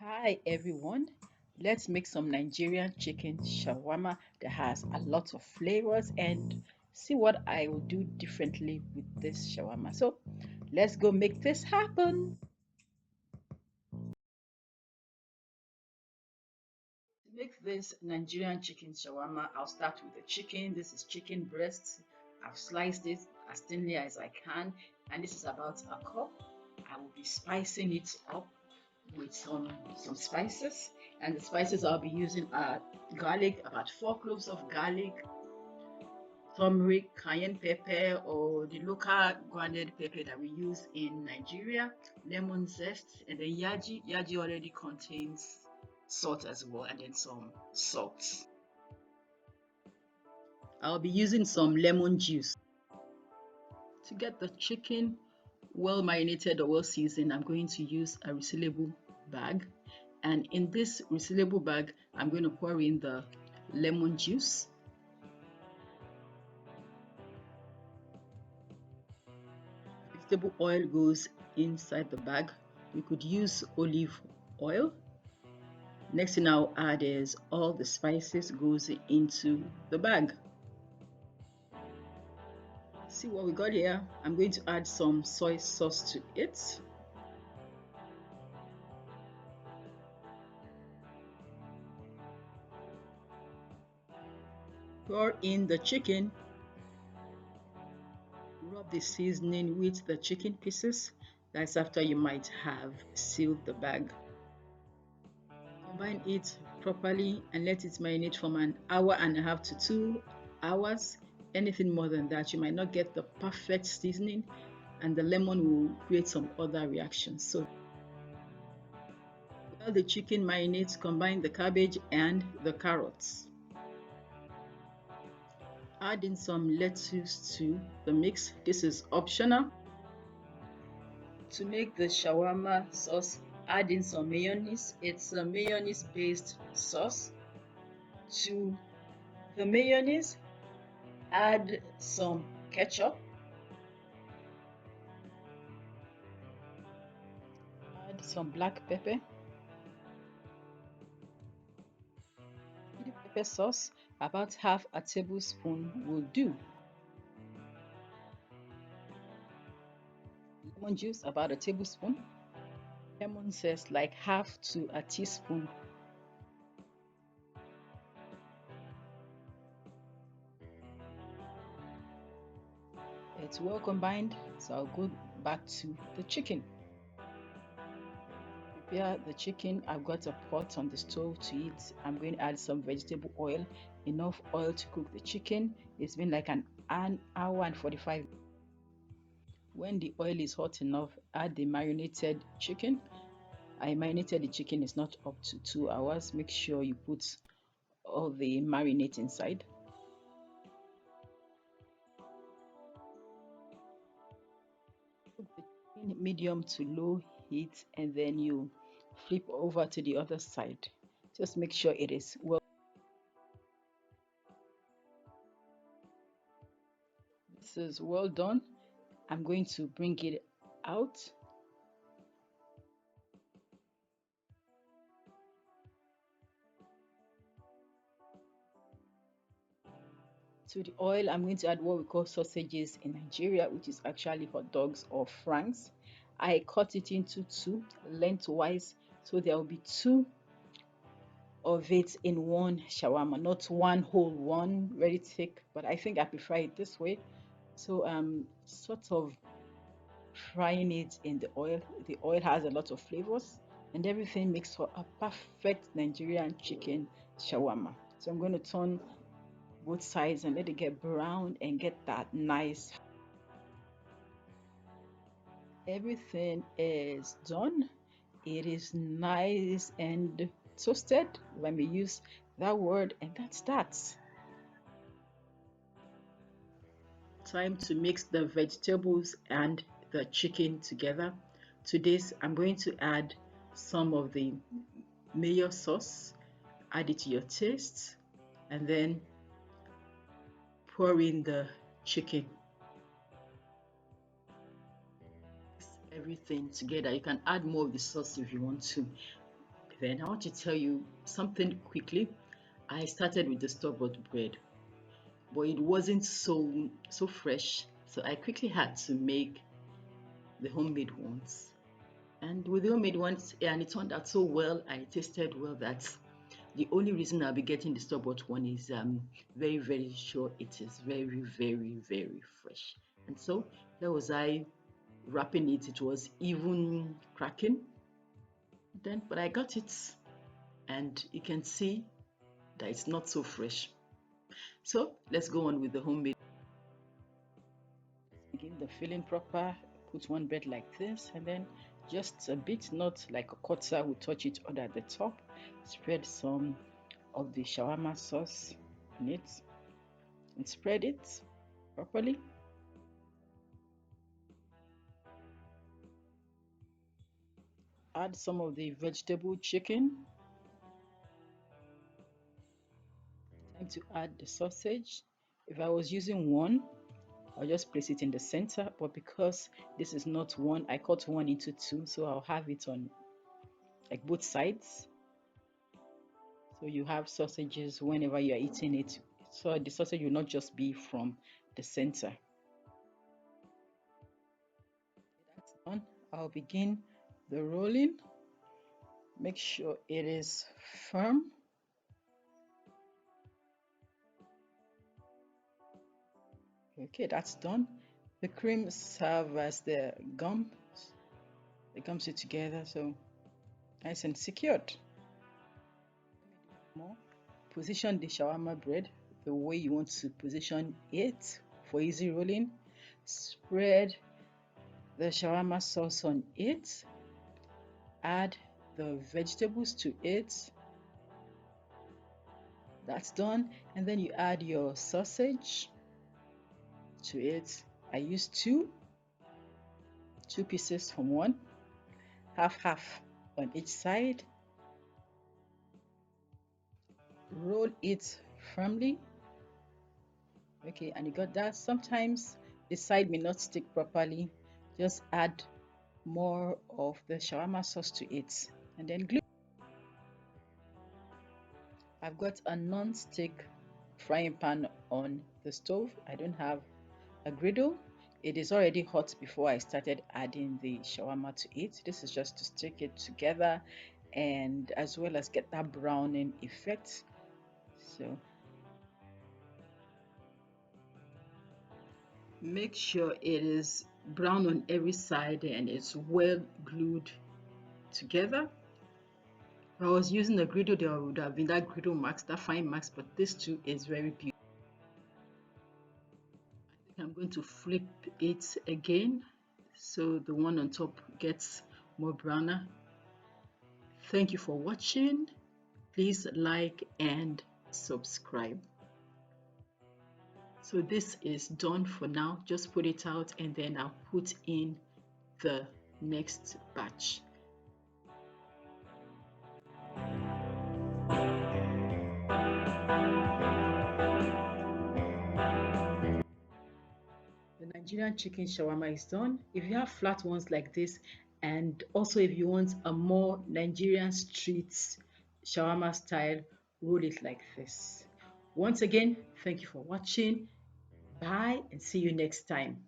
Hi everyone, let's make some Nigerian chicken shawarma that has a lot of flavors and see what I will do differently with this shawarma. So let's go make this happen. To make this Nigerian chicken shawarma, I'll start with the chicken. This is chicken breast. I've sliced it as thinly as I can, and this is about a cup. I will be spicing it up with some spices, and the spices I'll be using are garlic, about 4 cloves of garlic, turmeric, cayenne pepper, or the local grounded pepper that we use in Nigeria, lemon zest, and then yaji. Yaji already contains salt as well, and then some salt. I'll be using some lemon juice. To get the chicken well marinated or well seasoned, I'm going to use a resealable bag. And in this resealable bag, I'm going to pour in the lemon juice. Vegetable oil goes inside the bag. We could use olive oil. Next thing I'll add is all the spices goes into the bag. See what we got here? I'm going to add some soy sauce to it. Pour in the chicken. Rub the seasoning with the chicken pieces. That's after you might have sealed the bag. Combine it properly and let it marinate from an hour and a half to 2 hours. Anything more than that, you might not get the perfect seasoning, and the lemon will create some other reactions. So while the chicken marinates, combine the cabbage and the carrots. Add in some lettuce to the mix. This is optional. To make the shawarma sauce, add in some mayonnaise. It's a mayonnaise based sauce. To the mayonnaise, add some ketchup, add some black pepper, chili pepper sauce, about half a tablespoon will do. Lemon juice, about a tablespoon. Lemon zest, like half to a teaspoon. It's well combined, so I'll go back to the chicken. Prepare the chicken. I've got a pot on the stove to eat. I'm going to add some vegetable oil, enough oil to cook the chicken. It's been like an hour and 45. When the oil is hot enough, add the marinated chicken. I marinated the chicken, it's not up to 2 hours. Make sure you put all the marinade inside. Cook the chicken medium to low heat, and then you flip over to the other side. Just make sure it is well. This is well done. I'm going to bring it out. To the oil, I'm going to add what we call sausages in Nigeria, which is actually hot dogs or franks. I cut it into two lengthwise, so there will be two of it in one shawarma, not one whole one, very thick, but I think I prefer it this way. So sort of frying it in the oil. The oil has a lot of flavors and everything makes for a perfect Nigerian chicken shawarma. So I'm going to turn both sides and let it get brown and get that nice. Everything is done. It is nice and toasted. Let me use that word, and that's that. Time to mix the vegetables and the chicken together. To this, I'm going to add some of the mayo sauce, add it to your taste, and then pour in the chicken. Everything together. You can add more of the sauce if you want to. Then I want to tell you something quickly. I started with the store-bought bread, but it wasn't so fresh, so I quickly had to make the homemade ones. And with the homemade ones, and it turned out so well and it tasted well that the only reason I'll be getting the store-bought one is very, very sure it is very, very, very fresh. And so there was I wrapping it. It was even cracking. Then, but I got it, and you can see that it's not so fresh. So let's go on with the homemade. Begin the filling proper. Put one bread like this, and then just a bit, not like a quarter, we touch it under the top. Spread some of the shawarma sauce on it and spread it properly. Add some of the vegetable chicken. Time to add the sausage. If I was using one, I'll just place it in the center, but because this is not one, I cut one into two, so I'll have it on like both sides. So you have sausages whenever you're eating it, so the sausage will not just be from the center. That's done. I'll begin the rolling. Make sure it is firm. Okay, that's done. The cream serve as the gum. It gums it together, so nice and secured. More. Position the shawarma bread the way you want to position it for easy rolling. Spread the shawarma sauce on it. Add the vegetables to it. That's done. And then you add your sausage to it. I used two pieces from one, half on each side. Roll it firmly. Okay, and you got that. Sometimes the side may not stick properly. Just add more of the shawarma sauce to it and then glue. I've got a non-stick frying pan on the stove. I don't have a griddle. It is already hot before I started adding the shawarma to it. This is just to stick it together and as well as get that browning effect. So make sure it is brown on every side and it's well glued together. If I was using a griddle, there would have been that griddle marks, that fine marks, but this too is very beautiful. I think I'm going to flip it again so the one on top gets more browner. Thank you for watching. Please like and subscribe. So this is done for now. Just put it out and then I'll put in the next batch. The Nigerian chicken shawarma is done. If you have flat ones like this, and also if you want a more Nigerian street shawarma style, roll it like this. Once again, thank you for watching. Bye and see you next time.